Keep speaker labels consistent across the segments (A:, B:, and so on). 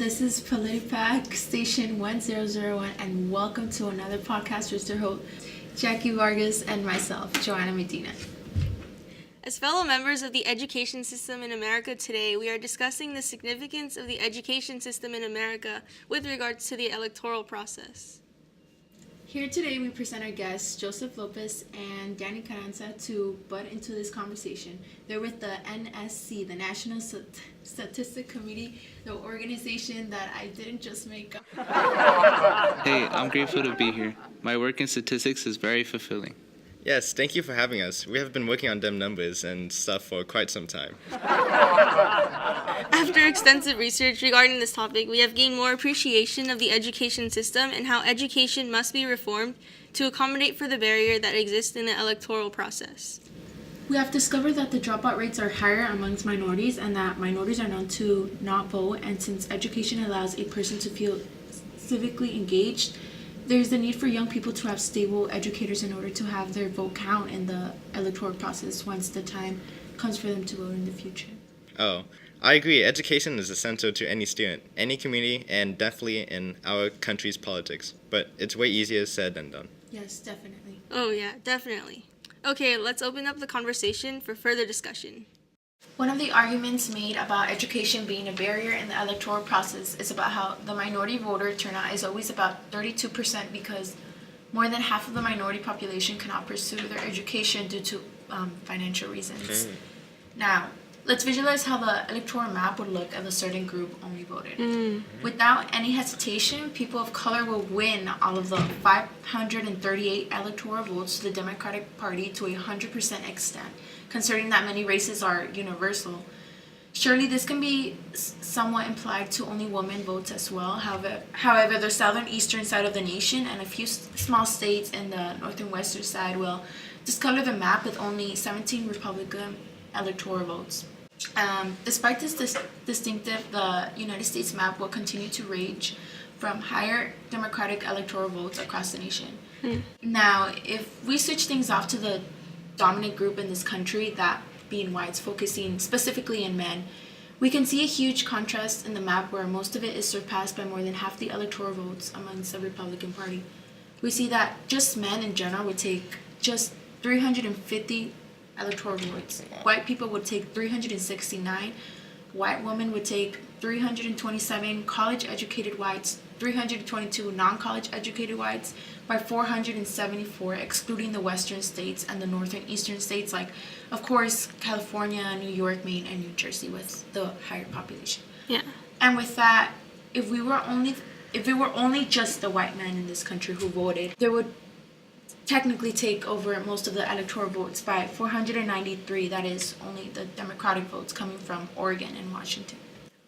A: This is PolitiPack Station 1001, and welcome to another podcast with your host, Jackie Vargas, and myself, Joanna Medina.
B: As fellow members of the education system in America today, we are discussing the significance of the education system in America with regards to the electoral process.
A: Here today, we present our guests, Joseph Lopez and Danny Carranza, to butt into this conversation. They're with the NSC, the National Statistic Committee, the organization that I didn't just make up.
C: Hey, I'm grateful to be here. My work in statistics is very fulfilling.
D: Yes, thank you for having us. We have been working on them numbers and stuff for quite some time.
B: After extensive research regarding this topic, we have gained more appreciation of the education system and how education must be reformed to accommodate for the barrier that exists in the electoral process.
A: We have discovered that the dropout rates are higher amongst minorities and that minorities are known to not vote, and since education allows a person to feel civically engaged, there's the need for young people to have stable educators in order to have their vote count in the electoral process once the time comes for them to vote in the future.
D: Oh, I agree. Education is essential to any student, any community, and definitely in our country's politics. But it's way easier said than done.
A: Yes, definitely.
B: Oh yeah, definitely. Okay, let's open up the conversation for further discussion.
A: One of the arguments made about education being a barrier in the electoral process is about how the minority voter turnout is always about 32% because more than half of the minority population cannot pursue their education due to financial reasons. Now, let's visualize how the electoral map would look if a certain group only voted. Without any hesitation, people of color will win all of the 538 electoral votes to the Democratic Party to a 100% extent, considering that many races are universal. Surely this can be somewhat implied to only women votes as well. However, the southern eastern side of the nation and a few small states in the northern western side will discolor the map with only 17 Republican electoral votes. Despite this distinctive, the United States map will continue to range from higher Democratic electoral votes across the nation. Now, if we switch things off to the dominant group in this country, that being whites, focusing specifically in men, we can see a huge contrast in the map where most of it is surpassed by more than half the electoral votes amongst the Republican Party. We see that just men in general would take just 350 electoral votes. White people would take 369. White women would take 327. College-educated whites, 322. Non-college educated whites by 474, excluding the western states and the northern eastern states like, of course, California, New York, Maine, and New Jersey with the higher population.
B: Yeah.
A: And with that, if it were only just the white men in this country who voted, they would technically take over most of the electoral votes by 493. That is only the Democratic votes coming from Oregon and Washington.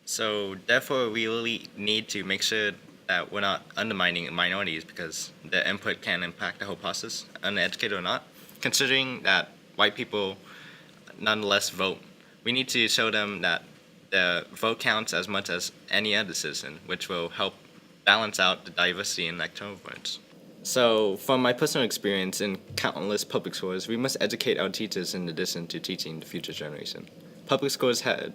D: So therefore, we really need to make sure that we're not undermining minorities because their input can impact the whole process, uneducated or not. Considering that white people nonetheless vote, we need to show them that their vote counts as much as any other citizen, which will help balance out the diversity in electoral votes. So, from my personal experience in countless public schools, we must educate our teachers in addition to teaching the future generation. Public schools have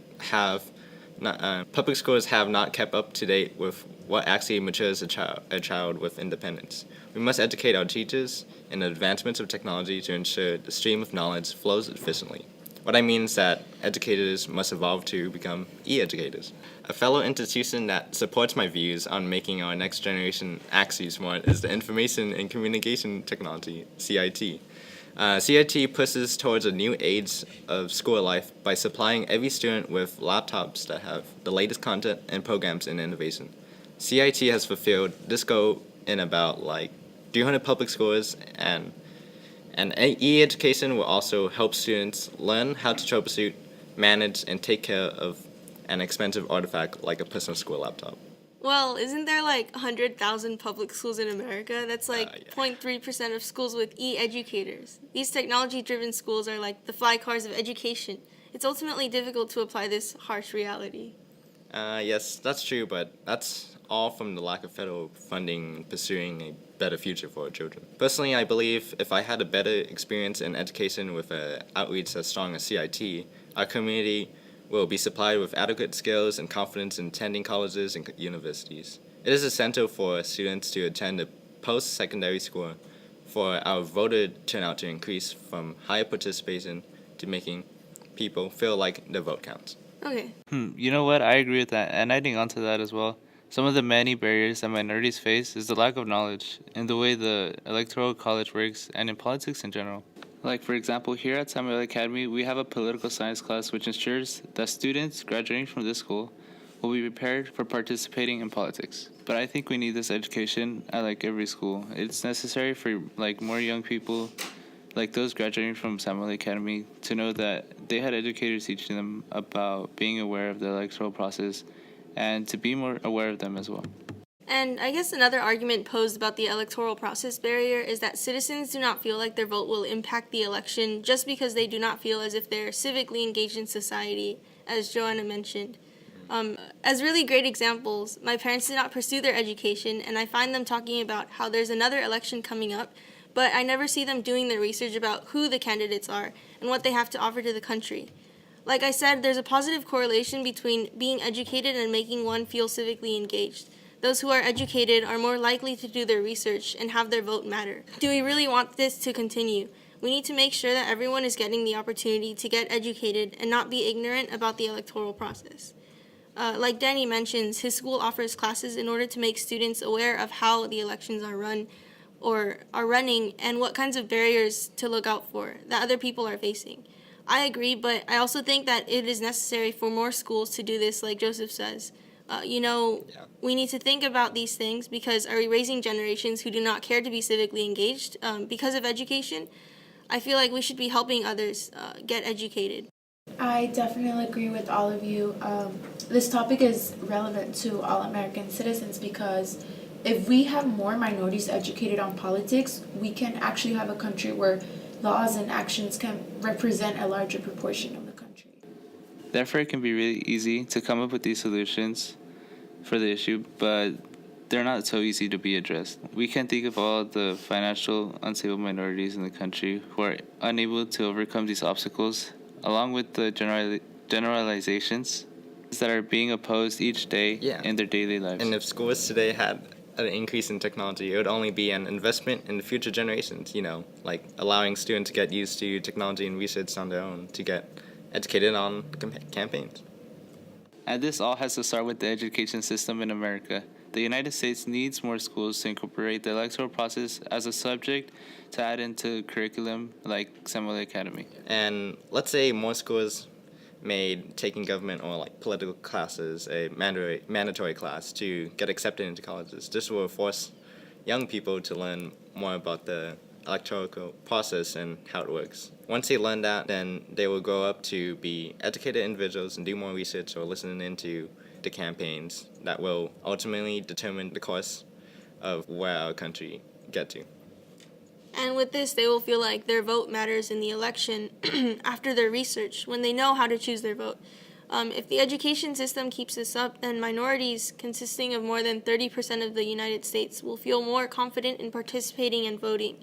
D: not kept up to date with what actually matures a child with independence. We must educate our teachers in the advancements of technology to ensure the stream of knowledge flows efficiently. What I mean is that educators must evolve to become e-educators. A fellow institution that supports my views on making our next generation actually smart is the Information and Communication Technology, CIT. CIT pushes towards a new age of school life by supplying every student with laptops that have the latest content and programs in innovation. CIT has fulfilled this goal in about 300 public schools, and e-education will also help students learn how to troubleshoot, manage, and take care of an expensive artifact like a personal school laptop.
B: Well, isn't there 100,000 public schools in America? That's 0.3% of schools with e-educators. These technology-driven schools are like the fly cars of education. It's ultimately difficult to apply this harsh reality.
D: Yes, that's true, but that's all from the lack of federal funding pursuing a better future for our children. Personally, I believe if I had a better experience in education with an outreach as strong as CIT, our community will be supplied with adequate skills and confidence in attending colleges and universities. It is essential for students to attend a post-secondary school for our voter turnout to increase from higher participation to making people feel like their vote counts.
B: Okay.
C: You know what? I agree with that. And adding on to that as well, some of the many barriers that minorities face is the lack of knowledge in the way the electoral college works and in politics in general. Like, for example, here at Samuel Academy, we have a political science class which ensures that students graduating from this school will be prepared for participating in politics. But I think we need this education at like every school. It's necessary for like more young people, like those graduating from Samuel Academy, to know that they had educators teaching them about being aware of the electoral process and to be more aware of them as well.
B: And I guess another argument posed about the electoral process barrier is that citizens do not feel like their vote will impact the election just because they do not feel as if they're civically engaged in society, as Joanna mentioned. As really great examples, my parents did not pursue their education, and I find them talking about how there's another election coming up, but I never see them doing their research about who the candidates are and what they have to offer to the country. Like I said, there's a positive correlation between being educated and making one feel civically engaged. Those who are educated are more likely to do their research and have their vote matter. Do we really want this to continue? We need to make sure that everyone is getting the opportunity to get educated and not be ignorant about the electoral process. Like Danny mentions, his school offers classes in order to make students aware of how the elections are run or are running and what kinds of barriers to look out for that other people are facing. I agree, but I also think that it is necessary for more schools to do this, like Joseph says. We need to think about these things because are we raising generations who do not care to be civically engaged because of education? I feel like we should be helping others get educated.
A: I definitely agree with all of you. This topic is relevant to all American citizens because if we have more minorities educated on politics, we can actually have a country where laws and actions can represent a larger proportion of the country.
C: Therefore, it can be really easy to come up with these solutions for the issue, but they're not so easy to be addressed. We can think of all the financial unstable minorities in the country who are unable to overcome these obstacles, along with the generalizations that are being opposed each day in their daily lives.
D: And if schools today had an increase in technology, it would only be an investment in the future generations, like allowing students to get used to technology and research on their own to get educated on campaigns.
C: And this all has to start with the education system in America. The United States needs more schools to incorporate the electoral process as a subject to add into curriculum like Samuel Academy.
D: And let's say more schools made taking government or like political classes a mandatory class to get accepted into colleges. This will force young people to learn more about the electoral process and how it works. Once they learn that, then they will grow up to be educated individuals and do more research or listen into the campaigns that will ultimately determine the course of where our country get to.
B: And with this, they will feel like their vote matters in the election after their research, when they know how to choose their vote. If the education system keeps this up, then minorities, consisting of more than 30% of the United States, will feel more confident in participating and voting.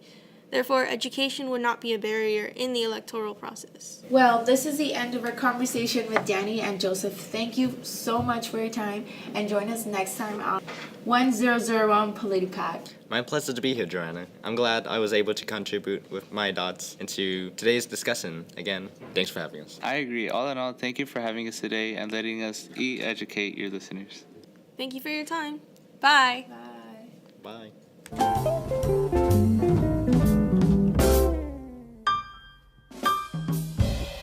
B: Therefore, education would not be a barrier in the electoral process.
A: Well, this is the end of our conversation with Danny and Joseph. Thank you so much for your time, and join us next time on 1001 PolitiPod.
D: My pleasure to be here, Joanna. I'm glad I was able to contribute with my thoughts into today's discussion. Again, thanks for having us.
C: I agree. All in all, thank you for having us today and letting us educate your listeners.
B: Thank you for your time. Bye.
A: Bye.
D: Bye.